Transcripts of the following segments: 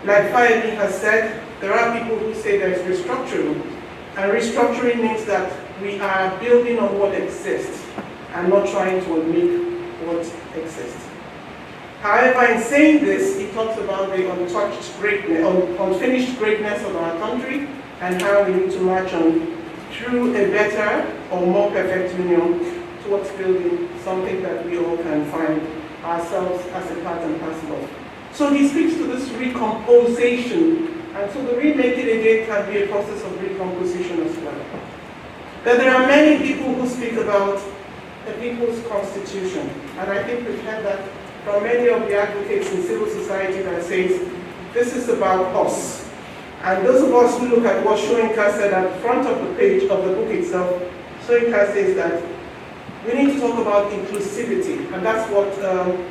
Like Fayemi has said, there are people who say there is restructuring. And restructuring means that we are building on what exists and not trying to make what exists. However, in saying this, he talks about the untouched greatness, unfinished greatness of our country and how we need to march on through a better or more perfect union towards building something that we all can find ourselves as a part and parcel of. So he speaks to this recomposition, and so the remaking again can be a process of recomposition as well. But there are many people who speak about a people's constitution, and I think we've heard that from many of the advocates in civil society that says, this is about us. And those of us who look at what Soyinka said at the front of the page of the book itself, Soyinka says that we need to talk about inclusivity, and that's what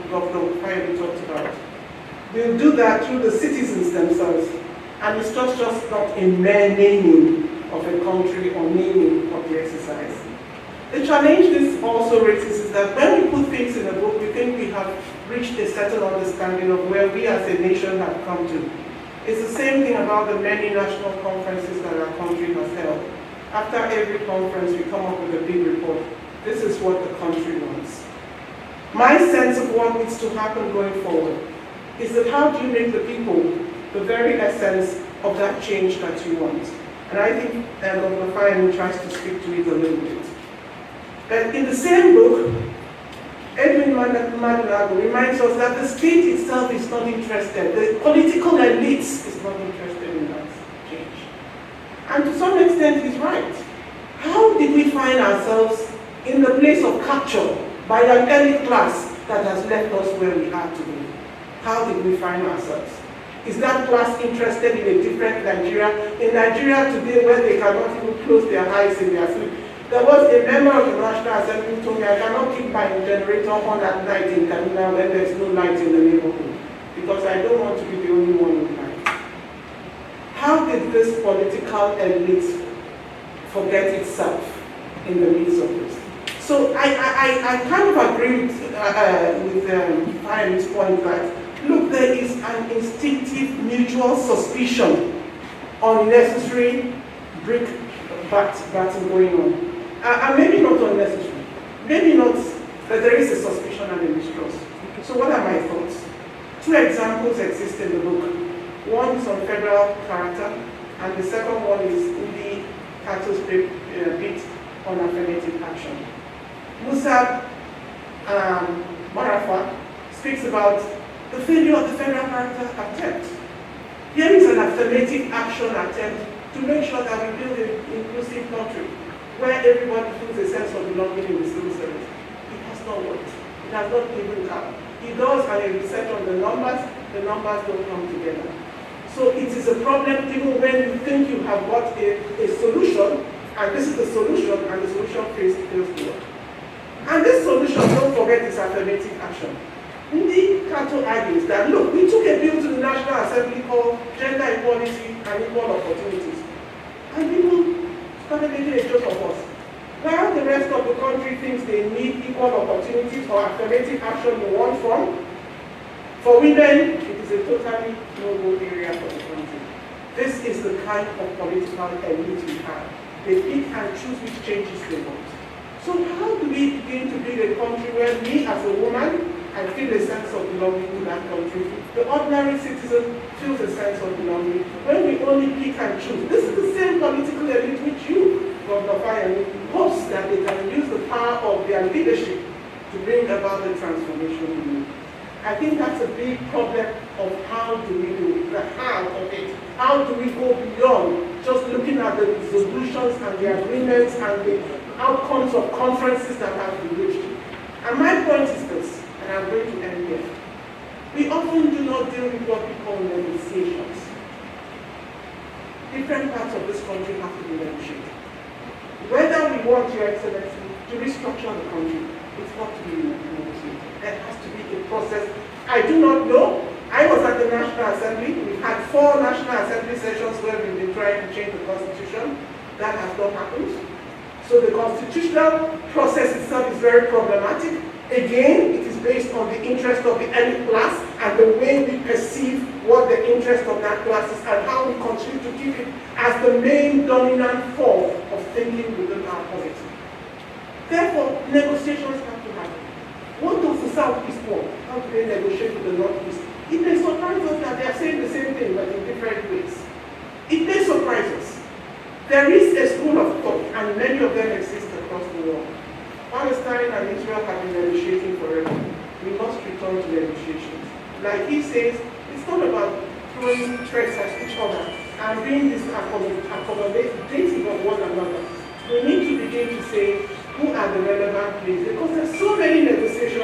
Dr. Fayemi talked about. We'll do that through the citizens themselves, and it's just not a mere naming of a country or naming of the exercise. The challenge this also raises is that when we put things in a book, we think we have reached a certain understanding of where we as a nation have come to. It's the same thing about the many national conferences that our country has held. After every conference, we come up with a big report. This is what the country wants. My sense of what needs to happen going forward is that how do you make the people the very essence of that change that you want? And I think Dr. Fayemi tries to speak to it a little bit. But in the same book, Edwin Madunago reminds us that the state itself is not interested, the political elites is not interested in that change. And to some extent he's right. How did we find ourselves in the place of capture by an elite class that has left us where we are today? How did we find ourselves? Is that class interested in a different Nigeria? In Nigeria today where they cannot even close their eyes in their sleep. There was a member of the National Assembly who told me, I cannot keep my generator on at night in Kaduna when there's no light in the neighborhood, because I don't want to be the only one with light. How did this political elite forget itself in the midst of this? So I kind of agree with Fayemi's point that, look, there is an instinctive mutual suspicion, unnecessary brick battle going on. And maybe not unnecessary, maybe not, but there is a suspicion and a mistrust. So what are my thoughts? Two examples exist in the book. One is on federal character, and the second one is in the Cato's bit on affirmative action. Musa Marafa speaks about the failure of the federal character attempt. Here is an affirmative action attempt to make sure that we build an inclusive country where everybody feels a sense of belonging in the civil service. It has not worked. It has not given up. He does a research on the numbers don't come together. So it is a problem even when you think you have got a solution, and this is the solution, and the solution fails to work. And this solution, don't forget, is affirmative action. Ndi Kato argues that, look, we took a bill to the National Assembly called Gender Equality and Equal Opportunities. And people started making a joke of us. While the rest of the country thinks they need equal opportunities or affirmative action in one form, for women, it is a totally no-go area for the country. This is the kind of political elite we have. They pick and choose which changes they want. So how do we begin to build a country where me as a woman, I feel a sense of belonging to that country? The ordinary citizen feels a sense of belonging. When we only pick and choose, this is the same political elite which you, Dr. Fayemi, hopes that they can use the power of their leadership to bring about the transformation we need. I think that's a big problem of how do we do it, the how of it. How do we go beyond just looking at the resolutions and the agreements and the outcomes of conferences that have been reached. And my point is this, and I'm going to end here. We often do not deal with what we call negotiations. Different parts of this country have to be negotiated. Whether we want, Your Excellency, to restructure the country, it's got to be negotiated. There has to be a process. I do not know. I was at the National Assembly. We've had 4 National Assembly sessions where we've been trying to change the Constitution. That has not happened. So the constitutional process itself is very problematic. Again, it is based on the interest of the elite class and the way we perceive what the interest of that class is and how we continue to keep it as the main dominant form of thinking within our polity. Therefore, negotiations have to happen. What does the Southeast want? How do they negotiate with the Northeast? It may surprise us that they are saying the same thing but in different ways. It may surprise us. There is a school of thought, and many of them exist across the world. Palestine and Israel have been negotiating forever. We must return to negotiations. Like he says, it's not about throwing threats at each other and being this accommodative of one another. We need to begin to say who are the relevant players, because there's so many negotiations